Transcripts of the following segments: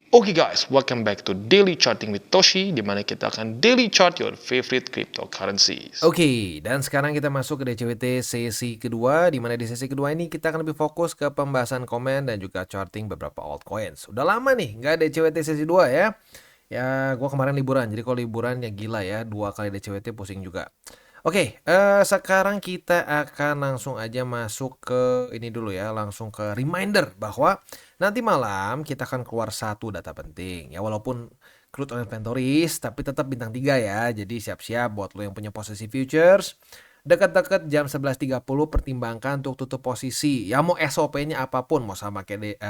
Oke guys, welcome back to Daily Charting with Toshi, di mana kita akan daily chart your favorite cryptocurrencies. Oke, dan sekarang kita masuk ke DCWT sesi kedua, di mana di sesi kedua ini kita akan lebih fokus ke pembahasan komen dan juga charting beberapa altcoins. Udah lama nih nggak DCWT sesi 2 ya. Ya, gue kemarin liburan, jadi kalau liburan ya gila ya, 2 kali DCWT pusing juga. Oke, sekarang kita akan langsung aja masuk ke ini dulu ya, langsung ke reminder bahwa nanti malam kita akan keluar satu data penting. Ya walaupun crude oil inventories, tapi tetap bintang 3 ya. Jadi siap-siap buat lo yang punya posisi futures. Dekat-dekat jam 11.30 pertimbangkan untuk tutup posisi. Ya mau SOP-nya apapun, mau sama kayak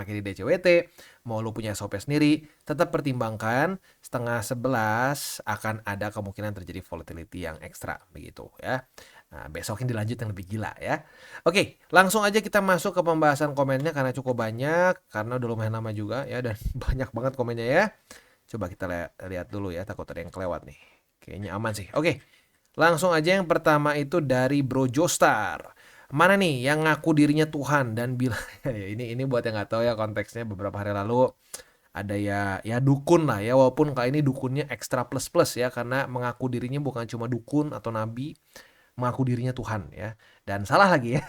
di DCWT, mau lu punya SOP sendiri, tetap pertimbangkan setengah 11 akan ada kemungkinan terjadi volatility yang ekstra begitu ya. Nah, besok ini dilanjut yang lebih gila ya. Oke, langsung aja kita masuk ke pembahasan komennya karena cukup banyak, karena udah lumayan lama juga ya dan banyak banget komennya ya. Coba kita lihat dulu ya, takut ada yang kelewat nih. Kayaknya aman sih. Oke. Langsung aja yang pertama itu dari Bro Joestar. Mana nih yang ngaku dirinya Tuhan dan bilang ini buat yang nggak tahu ya konteksnya, beberapa hari lalu ada ya dukun lah ya, walaupun kali ini dukunnya ekstra plus plus ya, karena mengaku dirinya bukan cuma dukun atau nabi, mengaku dirinya Tuhan ya, dan salah lagi ya.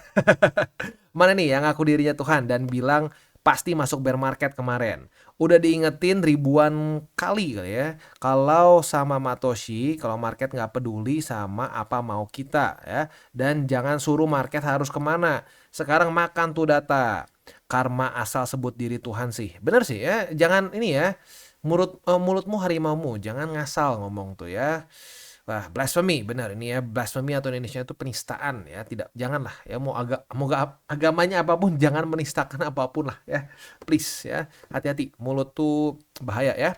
Mana nih yang ngaku dirinya Tuhan dan bilang pasti masuk bear market kemarin. Udah diingetin ribuan kali ya. Kalau sama Matoshi, kalau market nggak peduli sama apa mau kita ya. Dan jangan suruh market harus kemana. Sekarang makan tuh data. Karma asal sebut diri Tuhan sih. Bener sih ya. Jangan ini ya. Mulutmu harimaumu. Jangan ngasal ngomong tuh ya. Wah, blasphemy, benar ini ya, blasphemy atau Indonesia itu penistaan ya. Tidak, janganlah ya, mau agamanya apapun jangan menistakan apapun lah ya. Please ya, hati-hati, mulut tuh bahaya ya.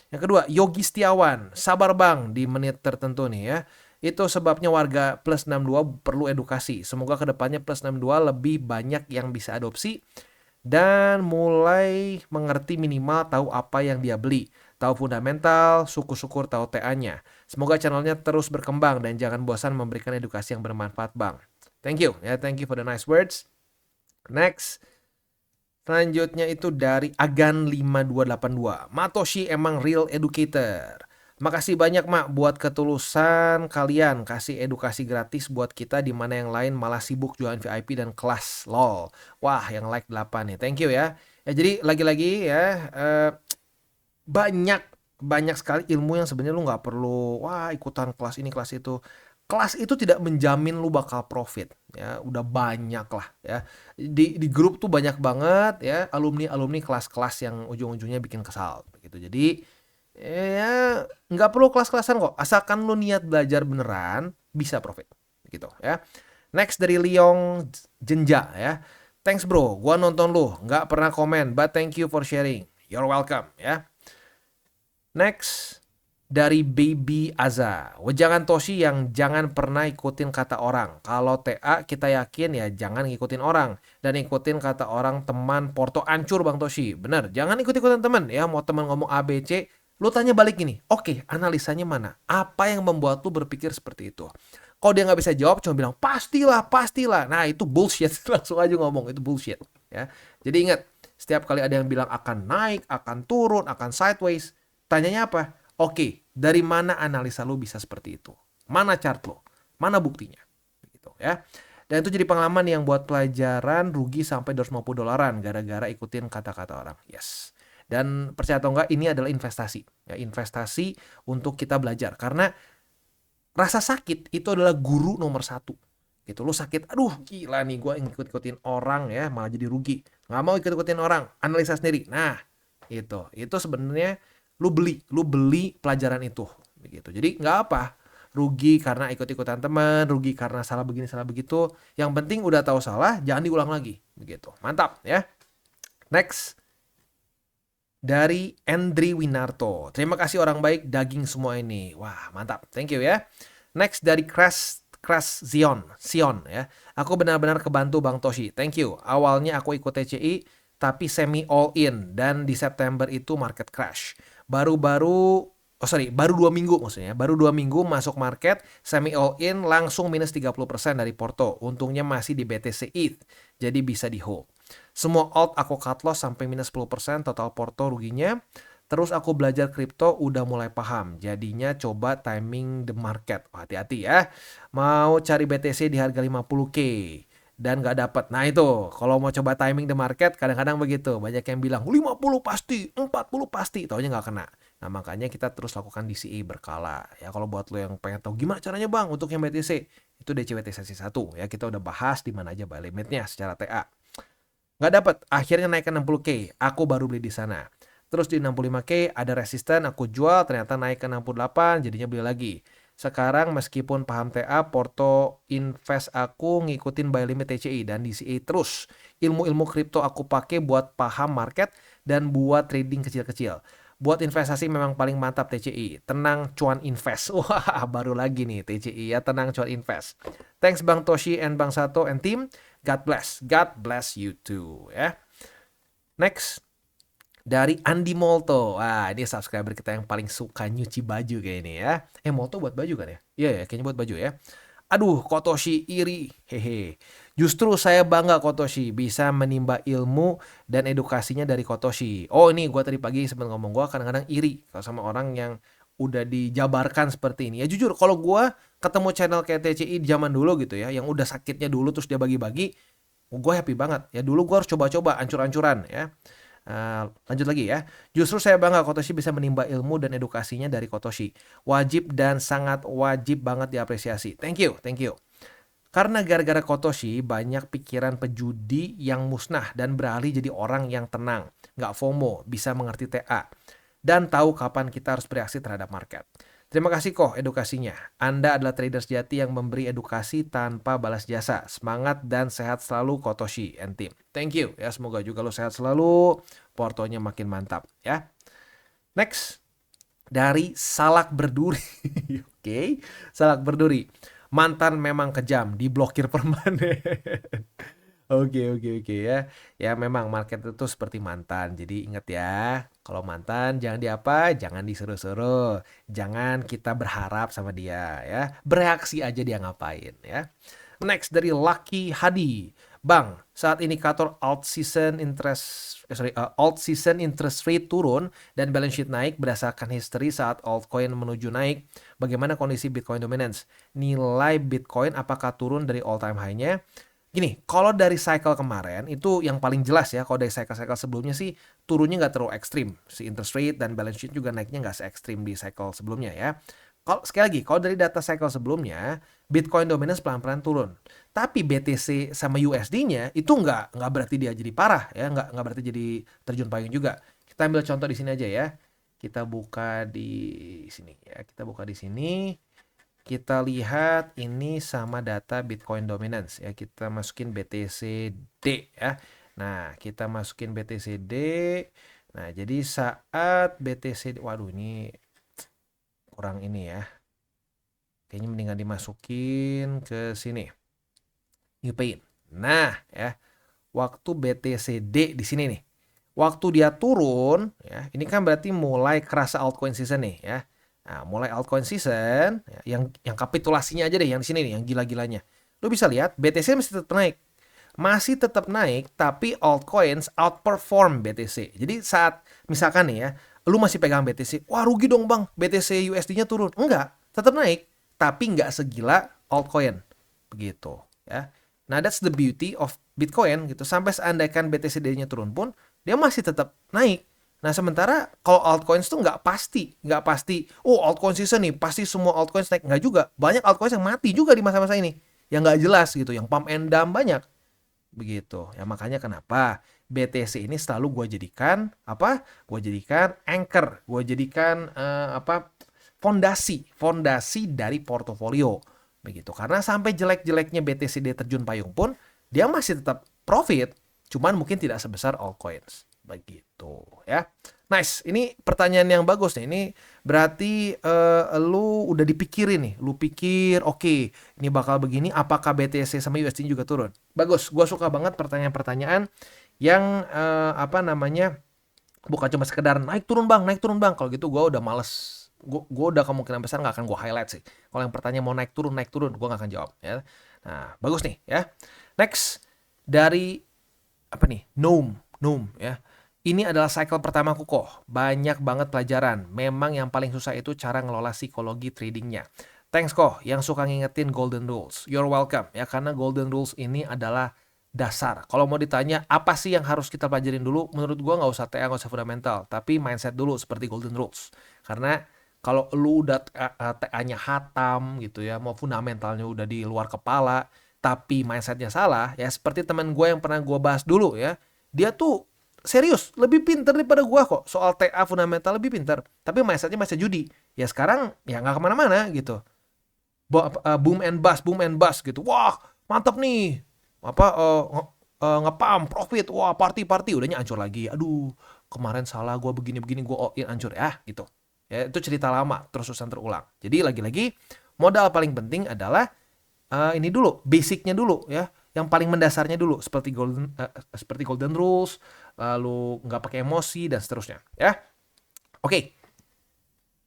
Yang kedua, Yogi Setiawan, sabar Bang di menit tertentu nih ya. Itu sebabnya warga plus 62 perlu edukasi. Semoga kedepannya plus 62 lebih banyak yang bisa adopsi dan mulai mengerti, minimal tahu apa yang dia beli, tahu fundamental, syukur-syukur tahu TA-nya. Semoga channelnya terus berkembang dan jangan bosan memberikan edukasi yang bermanfaat Bang. Thank you ya, thank you for the nice words. Next, selanjutnya itu dari Agan 5282. Matoshi emang real educator. Makasih banyak Mak buat ketulusan kalian kasih edukasi gratis buat kita, di mana yang lain malah sibuk jualan VIP dan kelas lol. Wah, yang like 8 nih. Thank you ya. Ya jadi lagi-lagi ya, banyak banyak sekali ilmu yang sebenarnya lu nggak perlu ikutan kelas ini kelas itu. Kelas itu tidak menjamin lu bakal profit ya, udah banyak lah ya. Di grup tuh banyak banget ya alumni kelas-kelas yang ujung-ujungnya bikin kesal begitu. Jadi ya nggak perlu kelas-kelasan kok, asalkan lu niat belajar beneran bisa profit gitu ya. Next dari Liong Jenja ya. Thanks bro, gua nonton lu, nggak pernah komen, but thank you for sharing. You're welcome ya. Next dari Baby Aza. Wejangan Toshi yang jangan pernah ikutin kata orang. Kalau TA kita yakin ya jangan ngikutin orang. Dan ikutin kata orang teman Porto ancur Bang Toshi. Bener, jangan ikut-ikutan teman ya. Mau teman ngomong ABC, lu tanya balik gini. Oke, analisanya mana? Apa yang membuat lu berpikir seperti itu? Kalau dia nggak bisa jawab, cuma bilang pastilah, pastilah. Nah itu bullshit. Langsung aja ngomong itu bullshit. Ya. Jadi ingat, setiap kali ada yang bilang akan naik, akan turun, akan sideways, tanyanya apa? Oke, dari mana analisa lu bisa seperti itu? Mana chart lo? Mana buktinya? Gitu ya. Dan itu jadi pengalaman yang buat pelajaran, rugi sampai $250 gara-gara ikutin kata-kata orang. Yes. Dan percaya atau enggak, ini adalah investasi. Ya, investasi untuk kita belajar. Karena rasa sakit itu adalah guru nomor 1. Gitu, lu sakit, aduh gila nih gue ikut-ikutin orang ya, malah jadi rugi. Nggak mau ikut-ikutin orang, analisa sendiri. Nah, itu sebenarnya lu beli pelajaran itu begitu. Jadi nggak apa rugi karena ikut-ikutan teman, rugi karena salah begini salah begitu. Yang penting udah tahu salah, jangan diulang lagi begitu. Mantap ya. Next dari Andri Winarto. Terima kasih orang baik, daging semua ini. Wah mantap, thank you ya. Next dari Crash Sion ya. Aku benar-benar kebantu Bang Toshi, thank you. Awalnya aku ikut TCI tapi semi all in, dan di September itu market crash. Baru 2 minggu maksudnya. Baru 2 minggu masuk market, semi all in, langsung minus 30% dari Porto. Untungnya masih di BTC ETH, jadi bisa di hold. Semua alt aku cut loss sampai minus 10% total porto ruginya. Terus aku belajar kripto udah mulai paham. Jadinya coba timing the market. Oh, hati-hati ya. Mau cari BTC di harga 50K dan nggak dapat. Nah itu, kalau mau coba timing the market kadang-kadang begitu. Banyak yang bilang 50 pasti, 40 pasti. Taunya nggak kena. Nah makanya kita terus lakukan DCA berkala. Ya kalau buat lo yang pengen tahu gimana caranya bang untuk yang BTC, itu DCWT sesi 1 ya. Kita udah bahas di mana aja buy limitnya secara TA. Nggak dapat, akhirnya naik ke 60K. Aku baru beli di sana. Terus di 65K ada resisten, aku jual, ternyata naik ke 68, jadinya beli lagi. Sekarang meskipun paham TA, porto invest aku ngikutin buy limit TCI dan DCA terus. Ilmu-ilmu kripto aku pakai buat paham market dan buat trading kecil-kecil. Buat investasi memang paling mantap TCI. Tenang cuan invest. Wah, baru lagi nih TCI ya, tenang cuan invest. Thanks Bang Toshi and Bang Sato and team. God bless. God bless you too ya. Next. Dari Andi Molto. Wah, ini subscriber kita yang paling suka nyuci baju kayak ini ya. Molto buat baju kan ya? Iya ya, kayaknya buat baju ya. Aduh, Kotoshi iri. Hehe. Justru saya bangga Kotoshi bisa menimba ilmu dan edukasinya dari Kotoshi. Oh, ini gue tadi pagi sempat ngomong gue kadang-kadang iri kalau sama orang yang udah dijabarkan seperti ini. Ya jujur, kalau gue ketemu channel kayak TCI di zaman dulu gitu ya, yang udah sakitnya dulu terus dia bagi-bagi, gue happy banget. Ya dulu gue harus coba-coba ancur-ancuran ya. Lanjut lagi ya. Justru saya bangga Kotoshi bisa menimba ilmu dan edukasinya dari Kotoshi. Wajib dan sangat wajib banget diapresiasi. Thank you, thank you. Karena gara-gara Kotoshi banyak pikiran pejudi yang musnah dan beralih jadi orang yang tenang, nggak FOMO, bisa mengerti TA, dan tahu kapan kita harus bereaksi terhadap market. Terima kasih kok edukasinya. Anda adalah trader sejati yang memberi edukasi tanpa balas jasa. Semangat dan sehat selalu Kotoshi and team. Thank you ya, semoga juga lo sehat selalu, portonya makin mantap ya. Next, dari Salak Berduri. Oke, Salak Berduri. Mantan memang kejam, diblokir permanen. Oke ya. Ya memang market itu seperti mantan. Jadi ingat ya, kalau mantan jangan diapa, jangan disuruh-suruh. Jangan kita berharap sama dia ya. Bereaksi aja dia ngapain ya. Next dari Lucky Hadi. Bang, saat indikator alt season interest rate turun dan balance sheet naik berdasarkan history saat altcoin menuju naik, bagaimana kondisi Bitcoin dominance? Nilai Bitcoin apakah turun dari all time high-nya? Gini, kalau dari cycle kemarin itu yang paling jelas ya, kalau dari cycle-cycle sebelumnya sih turunnya nggak terlalu ekstrim. Si interest rate dan balance sheet juga naiknya nggak se-ekstrim di cycle sebelumnya ya. Kalau sekali lagi, kalau dari data cycle sebelumnya, Bitcoin dominance pelan-pelan turun. Tapi BTC sama USD-nya itu nggak berarti dia jadi parah ya, nggak berarti jadi terjun payung juga. Kita ambil contoh di sini aja ya. Kita buka di sini ya, kita buka di sini. Kita lihat ini sama data Bitcoin dominance ya. Kita masukin BTCD ya. Nah, kita masukin BTCD. Nah, jadi saat BTCD, waduh ini kurang ini ya. Kayaknya mendingan dimasukin ke sini. Newpain. Nah, ya. Waktu BTCD di sini nih. Waktu dia turun, ya, ini kan berarti mulai kerasa altcoin season nih ya. Nah, mulai altcoin season, ya, yang kapitulasinya aja deh yang di sini nih, yang gila-gilanya. Lu bisa lihat BTC masih tetap naik. Masih tetap naik, tapi altcoins outperform BTC. Jadi saat misalkan nih ya, lu masih pegang BTC, wah rugi dong bang, BTC USD-nya turun. Enggak, tetap naik, tapi nggak segila altcoin. Begitu ya. Nah, that's the beauty of Bitcoin gitu. Sampai seandainya BTCD-nya turun pun, dia masih tetap naik. Nah, sementara kalau altcoins tuh nggak pasti. Oh, altcoin season nih, pasti semua altcoins naik. Nggak juga. Banyak altcoins yang mati juga di masa-masa ini. Yang nggak jelas gitu, yang pump and dump banyak. Begitu. Ya makanya kenapa BTC ini selalu gue jadikan apa? Gue jadikan anchor, gue jadikan fondasi dari portofolio. Begitu. Karena sampai jelek-jeleknya BTCD terjun payung pun dia masih tetap profit, cuman mungkin tidak sebesar altcoins. Begitu ya. Nice, ini pertanyaan yang bagus nih. Ini berarti lu udah dipikirin nih. Lu pikir, oke, ini bakal begini, apakah BTC sama USD juga turun? Bagus, gua suka banget pertanyaan-pertanyaan yang bukan cuma sekedar naik turun bang. Kalau gitu gua udah males. Gue udah kemungkinan besar nggak akan gue highlight sih. Kalau yang pertanyaan mau naik turun, gue nggak akan jawab ya. Nah, bagus nih ya. Next dari apa nih? Noom ya. Ini adalah cycle pertamaku kok. Banyak banget pelajaran. Memang yang paling susah itu cara ngelola psikologi tradingnya. Thanks kok yang suka ngingetin golden rules. You're welcome ya, karena golden rules ini adalah dasar. Kalau mau ditanya apa sih yang harus kita pelajarin dulu, menurut gua nggak usah TA, nggak usah fundamental, tapi mindset dulu seperti golden rules. Karena kalau lu udah TA-nya hatam gitu ya, mau fundamentalnya udah di luar kepala, tapi mindsetnya salah, ya seperti teman gue yang pernah gue bahas dulu ya, dia tuh serius, lebih pinter daripada gua kok. Soal TA fundamental lebih pinter. Tapi mindsetnya masih judi. Ya sekarang ya nggak kemana-mana gitu. Boom and bust gitu. Wah, mantap nih. Apa ngepam profit. Wah, party udahnya hancur lagi. Aduh, kemarin salah gua begini-begini, gua all in hancur ya gitu. Ya itu cerita lama terus-terusan terulang. Jadi lagi-lagi modal paling penting adalah ini dulu, basicnya dulu ya, yang paling mendasarnya dulu seperti golden rules, lalu nggak pakai emosi dan seterusnya ya. Oke,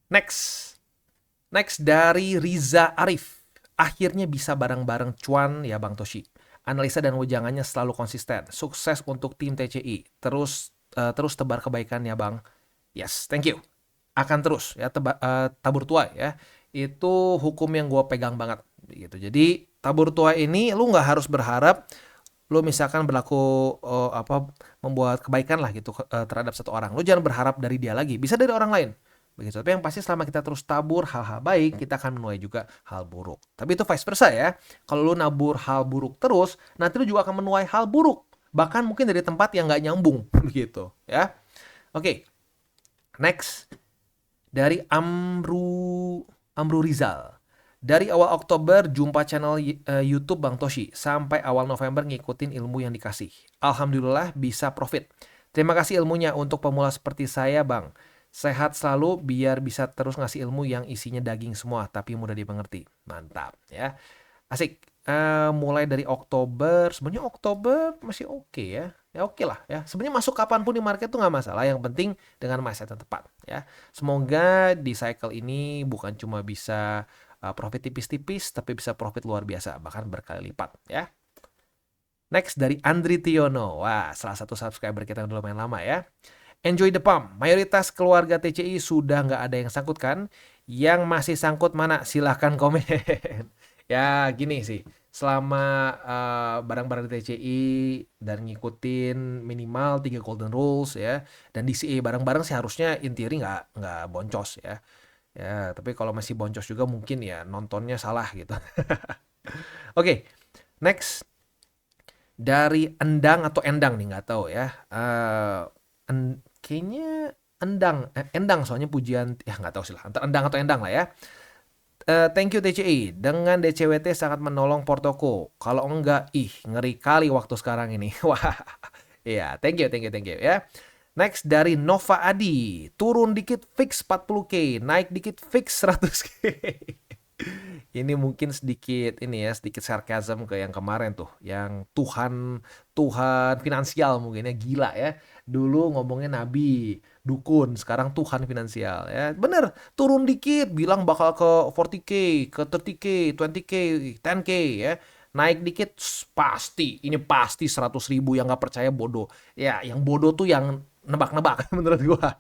next. Next dari Riza Arif. Akhirnya bisa bareng-bareng cuan ya Bang Toshi. Analisa dan wejangannya selalu konsisten. Sukses untuk tim TCI. Terus tebar kebaikan ya Bang. Yes, thank you. Akan terus ya tabur tuai ya. Itu hukum yang gue pegang banget gitu. Jadi tabur tuai ini lu nggak harus berharap lu misalkan berlaku membuat kebaikan lah gitu terhadap satu orang. Lu jangan berharap dari dia lagi. Bisa dari orang lain. Begitu. Tapi yang pasti selama kita terus tabur hal-hal baik, kita akan menuai juga hal buruk. Tapi itu vice versa ya. Kalau lu nabur hal buruk terus, nanti lu juga akan menuai hal buruk. Bahkan mungkin dari tempat yang nggak nyambung. Begitu ya. Oke. Next. Dari Amru Rizal. Dari awal Oktober jumpa channel YouTube Bang Toshi. Sampai awal November ngikutin ilmu yang dikasih. Alhamdulillah bisa profit. Terima kasih ilmunya untuk pemula seperti saya Bang. Sehat selalu biar bisa terus ngasih ilmu yang isinya daging semua tapi mudah dimengerti. Mantap ya. Asik. Mulai dari Oktober, sebenarnya Oktober masih oke ya. Ya oke lah ya. Sebenarnya masuk kapanpun di market tuh nggak masalah. Yang penting dengan mindset yang tepat ya. Semoga di cycle ini bukan cuma bisa profit tipis-tipis, tapi bisa profit luar biasa, bahkan berkali lipat ya. Next dari Andri Tiono. Wah, salah satu subscriber kita yang udah lumayan lama ya. Enjoy the pump. Mayoritas keluarga TCI sudah nggak ada yang sangkut kan? Yang masih sangkut mana? Silahkan komen. Ya gini sih. Selama barang-barang TCI dan ngikutin minimal 3 golden rules ya. Dan DCA barang-barang sih harusnya in theory nggak boncos ya. Ya, tapi kalau masih boncos juga mungkin ya nontonnya salah gitu. Oke, next. Dari Endang atau Endang nih nggak tahu ya. Kayaknya Endang soalnya pujian ya nggak tahu sih lah antara Endang atau Endang lah ya. Thank you TCI dengan DCWT sangat menolong portoko. Kalau enggak ngeri kali waktu sekarang ini. Wah. Iya, thank you ya. Next dari Nova Adi, turun dikit fix 40k, naik dikit fix 100k. Ini mungkin sedikit sedikit sarkasm ke yang kemarin tuh, yang Tuhan finansial mungkin ya, gila ya. Dulu ngomongnya nabi, dukun, sekarang Tuhan finansial ya. Bener, turun dikit bilang bakal ke 40k, ke 30k, 20k, 10k ya. Naik dikit pasti, ini pasti 100.000, yang nggak percaya bodoh. Ya, yang bodoh tuh yang nebak-nebak menurut gua.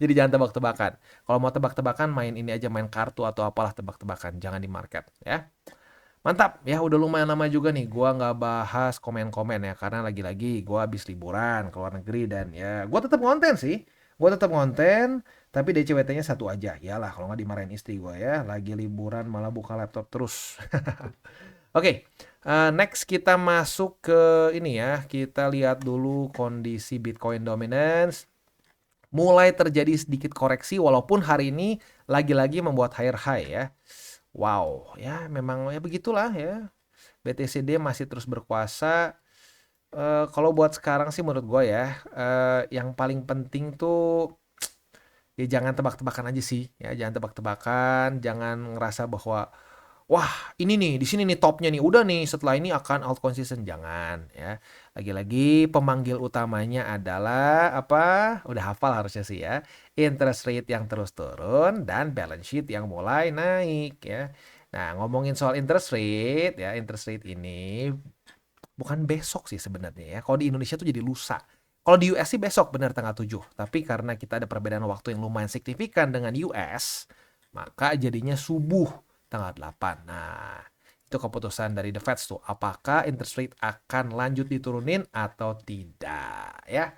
Jadi jangan tebak-tebakan. Kalau mau tebak-tebakan main ini aja, main kartu atau apalah tebak-tebakan, jangan di market ya. Mantap ya, udah lumayan lama juga nih gua nggak bahas komen-komen ya, karena lagi-lagi gua habis liburan ke luar negeri dan ya gua tetap konten sih. Gua tetap konten, tapi DCWT-nya satu aja. Yalah, kalau nggak dimarahin istri gua ya, lagi liburan malah buka laptop terus. Oke, next kita masuk ke ini ya. Kita lihat dulu kondisi Bitcoin dominance. Mulai terjadi sedikit koreksi walaupun hari ini lagi-lagi membuat higher high ya. Wow, ya memang ya begitulah ya. BTCD masih terus berkuasa. Kalau buat sekarang sih menurut gue ya, yang paling penting tuh ya jangan tebak-tebakan aja sih ya, jangan tebak-tebakan, jangan ngerasa bahwa wah ini nih di sini nih topnya nih, udah nih setelah ini akan out consistent, jangan ya. Lagi-lagi pemanggil utamanya adalah apa, udah hafal harusnya sih ya, interest rate yang terus turun dan balance sheet yang mulai naik ya. Nah ngomongin soal interest rate ya, interest rate ini bukan besok sih sebenarnya ya. Kalau di Indonesia tuh jadi lusa. Kalau di US sih besok benar tanggal 7. Tapi karena kita ada perbedaan waktu yang lumayan signifikan dengan US, maka jadinya subuh tanggal 8. Nah, itu keputusan dari The Fed tuh. Apakah interest rate akan lanjut diturunin atau tidak ya.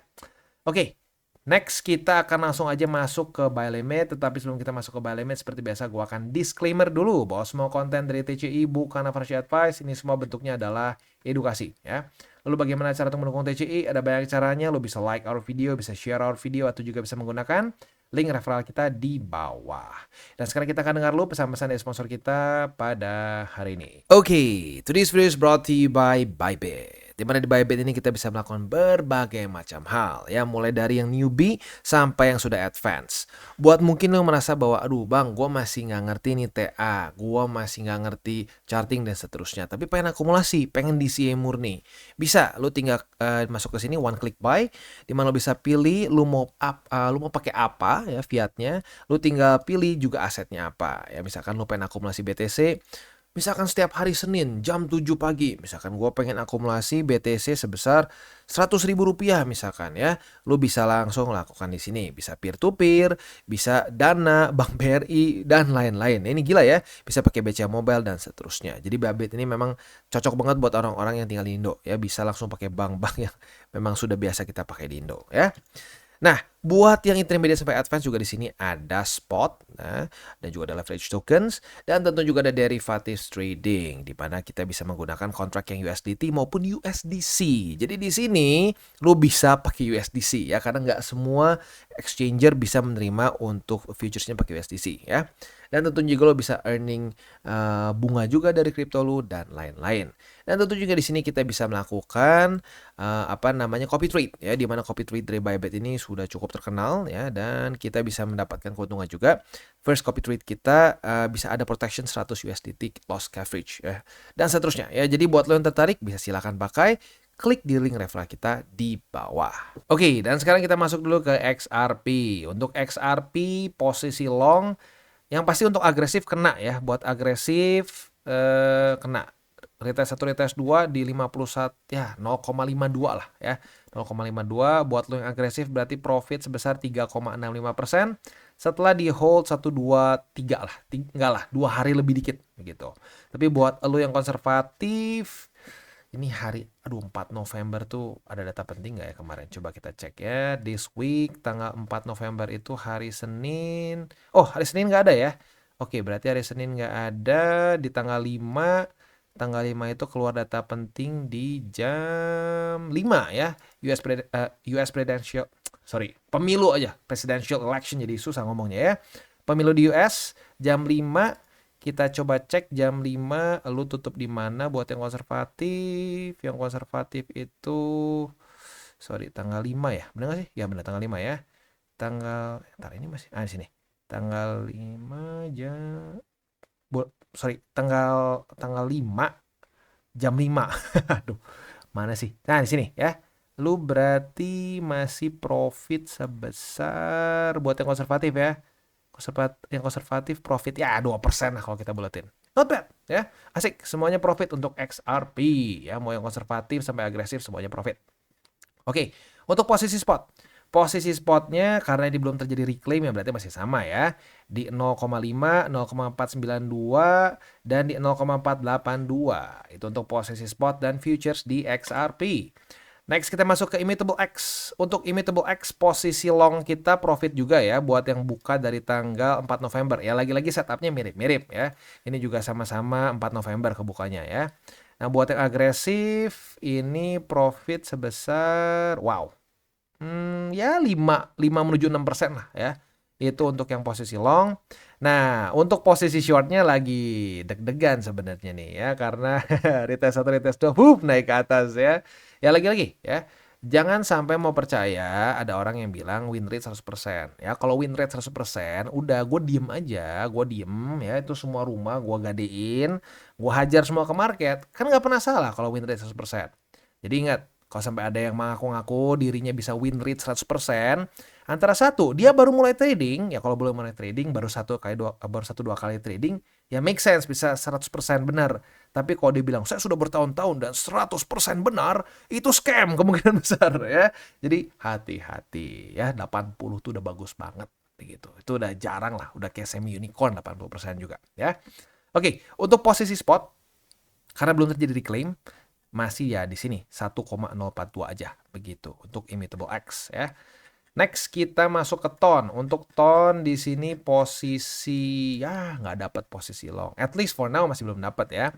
Oke. Next, kita akan langsung aja masuk ke buy limit. Tetapi sebelum kita masuk ke buy limit, seperti biasa gue akan disclaimer dulu bahwa semua konten dari TCI bukan financial advice. Ini semua bentuknya adalah edukasi ya. Lalu bagaimana cara untuk mendukung TCI? Ada banyak caranya. Lo bisa like our video, bisa share our video, atau juga bisa menggunakan link referral kita di bawah. Dan sekarang kita akan dengar dulu pesan-pesan dari sponsor kita pada hari ini. Oke, today's video is brought to you by Bybit. Dimana di Bybit ini kita bisa melakukan berbagai macam hal ya, mulai dari yang newbie sampai yang sudah advance. Buat mungkin lo merasa bahwa aduh bang, gue masih nggak ngerti nih TA, gue masih nggak ngerti charting dan seterusnya, tapi pengen akumulasi, pengen DCA murni, bisa lo tinggal masuk ke sini one click buy, dimana lo bisa pilih lo mau pakai apa ya fiatnya, lo tinggal pilih juga asetnya apa ya. Misalkan lo pengen akumulasi BTC, misalkan setiap hari Senin jam 7 pagi, misalkan gue pengen akumulasi BTC sebesar Rp100.000 misalkan ya, lu bisa langsung lakukan di sini. Bisa peer to peer, bisa Dana, Bank BRI dan lain-lain. Ini gila ya, bisa pakai BCA Mobile dan seterusnya. Jadi Bybit ini memang cocok banget buat orang-orang yang tinggal di Indo ya, bisa langsung pakai bank-bank yang memang sudah biasa kita pakai di Indo ya. Nah, buat yang intermediate sampai advance juga di sini ada spot, nah, dan juga ada leverage tokens, dan tentu juga ada derivatives trading, di mana kita bisa menggunakan kontrak yang USDT maupun USDC. Jadi di sini lo bisa pakai USDC ya, karena nggak semua exchanger bisa menerima untuk futuresnya pakai USDC ya. Dan tentu juga lo bisa earning bunga juga dari kripto lo dan lain-lain. Dan tentu juga di sini kita bisa melakukan copy trade ya, di mana copy trade dari Bybit ini sudah cukup terkenal ya, dan kita bisa mendapatkan keuntungan juga. First copy trade kita bisa ada protection 100 USDT loss coverage ya, dan seterusnya ya. Jadi buat lo yang tertarik bisa silakan pakai, klik di link referral kita di bawah. Oke, dan sekarang kita masuk dulu ke XRP. Untuk XRP posisi long yang pasti untuk agresif kena ya. Buat agresif kena retest 1 retest 2 di 51 ya 0,52 lah ya. 0,52 buat lo yang agresif berarti profit sebesar 3,65% setelah di hold 1 2 3 lah. Enggak lah, 2 hari lebih dikit gitu. Tapi buat lo yang konservatif ini hari 4 November tuh ada data penting nggak ya kemarin? Coba kita cek ya. This week tanggal 4 November itu hari Senin. Oh, hari Senin nggak ada ya. Oke, berarti hari Senin nggak ada. Di tanggal 5. Tanggal 5 itu keluar data penting di jam 5 ya. Pemilu aja. Presidential election, jadi susah ngomongnya ya. Pemilu di US jam 5. Kita coba cek jam 5 lu tutup di mana buat yang konservatif. Yang konservatif itu tanggal 5 ya. Benar nggak sih? Ya benar tanggal 5 ya. Ntar ini masih di sini. Tanggal 5 tanggal 5 jam 5. Aduh, mana sih? Nah, di sini ya. Lu berarti masih profit sebesar buat yang konservatif ya. Yang konservatif profit ya 2% lah kalau kita buletin. Not bad ya. Asik, semuanya profit untuk XRP ya, mau yang konservatif sampai agresif semuanya profit. Oke, untuk posisi spot. Posisi spotnya karena ini belum terjadi reclaim ya berarti masih sama ya. Di 0,5, 0,492 dan di 0,482. Itu untuk posisi spot dan futures di XRP. Next kita masuk ke Immutable X. Untuk Immutable X posisi long kita profit juga ya buat yang buka dari tanggal 4 November. Ya lagi-lagi setupnya mirip-mirip ya. Ini juga sama-sama 4 November kebukanya ya. Nah buat yang agresif ini profit sebesar ya 5 menuju 6% lah ya. Itu untuk yang posisi long. Nah, untuk posisi shortnya lagi deg-degan sebenarnya nih ya, karena retest 1 retest 2 naik ke atas ya. Ya lagi-lagi ya. Jangan sampai mau percaya ada orang yang bilang win rate 100%. Ya, kalau win rate 100%, udah gue diem aja, gue diem ya, itu semua rumah gue gadein, gue hajar semua ke market. Kan nggak pernah salah kalau win rate 100%. Jadi ingat, kalau sampai ada yang mengaku-ngaku dirinya bisa win rate 100%, antara satu, dia baru mulai trading, ya kalau belum mulai trading, baru 1-2 kali trading, ya make sense bisa 100% benar. Tapi kalau dia bilang, saya sudah bertahun-tahun dan 100% benar, itu scam kemungkinan besar ya. Jadi hati-hati ya, 80 tuh udah bagus banget gitu. Itu udah jarang lah, udah kayak semi unicorn 80% juga ya. Oke, untuk posisi spot karena belum terjadi reclaim masih ya di sini 1,042 aja begitu untuk Immutable X ya. Next kita masuk ke ton. Untuk ton di sini posisi ya nggak dapat posisi long. At least for now masih belum dapat ya.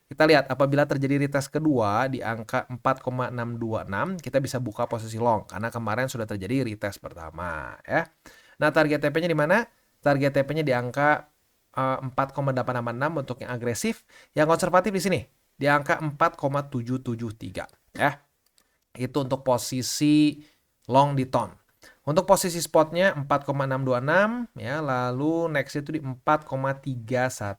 Kita lihat apabila terjadi retest kedua di angka 4,626 kita bisa buka posisi long karena kemarin sudah terjadi retest pertama ya. Nah, target TP-nya di mana? Target TP-nya di angka 4,886 untuk yang agresif. Yang konservatif di sini di angka 4,773 ya. Itu untuk posisi long di ton. Untuk posisi spotnya 4,626 ya, lalu next itu di 4,317.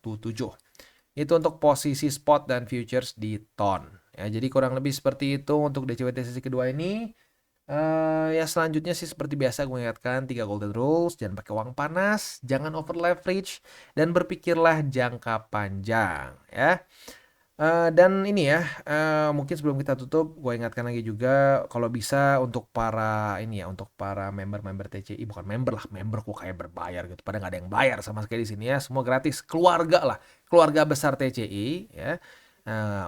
Itu untuk posisi spot dan futures di ton. Ya, jadi kurang lebih seperti itu untuk DCWT sesi kedua ini. Ya selanjutnya sih seperti biasa gue ingatkan 3 golden rules, jangan pakai uang panas, jangan over leverage, dan berpikirlah jangka panjang ya. Dan ini ya, mungkin sebelum kita tutup, gue ingatkan lagi juga kalau bisa untuk para ini ya, untuk para member-member TCI, bukan member lah, member kok kayak berbayar gitu, padahal nggak ada yang bayar sama sekali di sini ya, semua gratis, keluarga lah, keluarga besar TCI ya.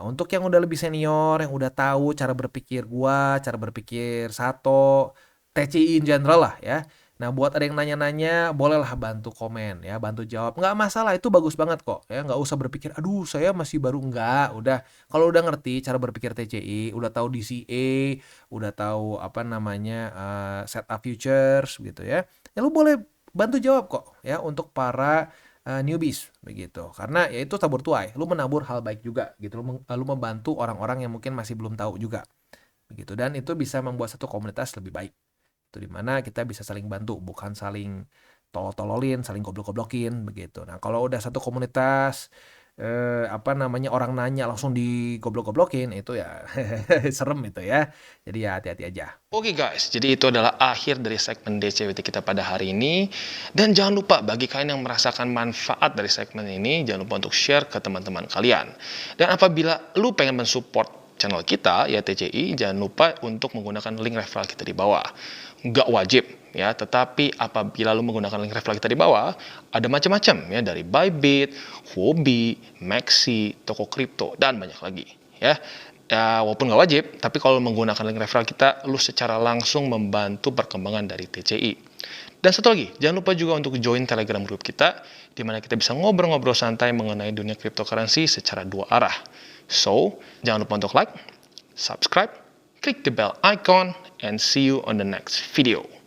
Untuk yang udah lebih senior, yang udah tahu cara berpikir gua, cara berpikir Sato, TCI in general lah ya. Nah, buat ada yang nanya-nanya, bolehlah bantu komen ya, bantu jawab. Nggak masalah, itu bagus banget kok ya. Nggak usah berpikir, aduh saya masih baru. Nggak, udah. Kalau udah ngerti cara berpikir TCI, udah tahu DCA, udah tahu apa namanya setup futures gitu ya. Ya lu boleh bantu jawab kok ya untuk para newbies begitu. Karena ya itu tabur tuai, lu menabur hal baik juga gitu. Lu membantu orang-orang yang mungkin masih belum tahu juga begitu. Dan itu bisa membuat satu komunitas lebih baik. Itu dimana kita bisa saling bantu, bukan saling tolol-tololin, saling goblok-goblokin begitu. Nah, kalau udah satu komunitas apa namanya orang nanya langsung digoblok-goblokin itu ya serem itu ya. Jadi ya hati-hati aja. Oke guys, jadi itu adalah akhir dari segmen DCWT kita pada hari ini. Dan jangan lupa bagi kalian yang merasakan manfaat dari segmen ini, jangan lupa untuk share ke teman-teman kalian. Dan apabila lu pengen mensupport channel kita, ya TCI, jangan lupa untuk menggunakan link referral kita di bawah. Nggak wajib, ya, tetapi apabila lu menggunakan link referral kita di bawah, ada macam-macam, ya, dari Bybit, Huobi, Maxi, toko kripto, dan banyak lagi, ya. Ya, walaupun nggak wajib, tapi kalau menggunakan link referral kita, lu secara langsung membantu perkembangan dari TCI. Dan satu lagi, jangan lupa juga untuk join Telegram group kita, di mana kita bisa ngobrol-ngobrol santai mengenai dunia cryptocurrency secara dua arah. So, jangan lupa untuk like, subscribe, click the bell icon, and see you on the next video.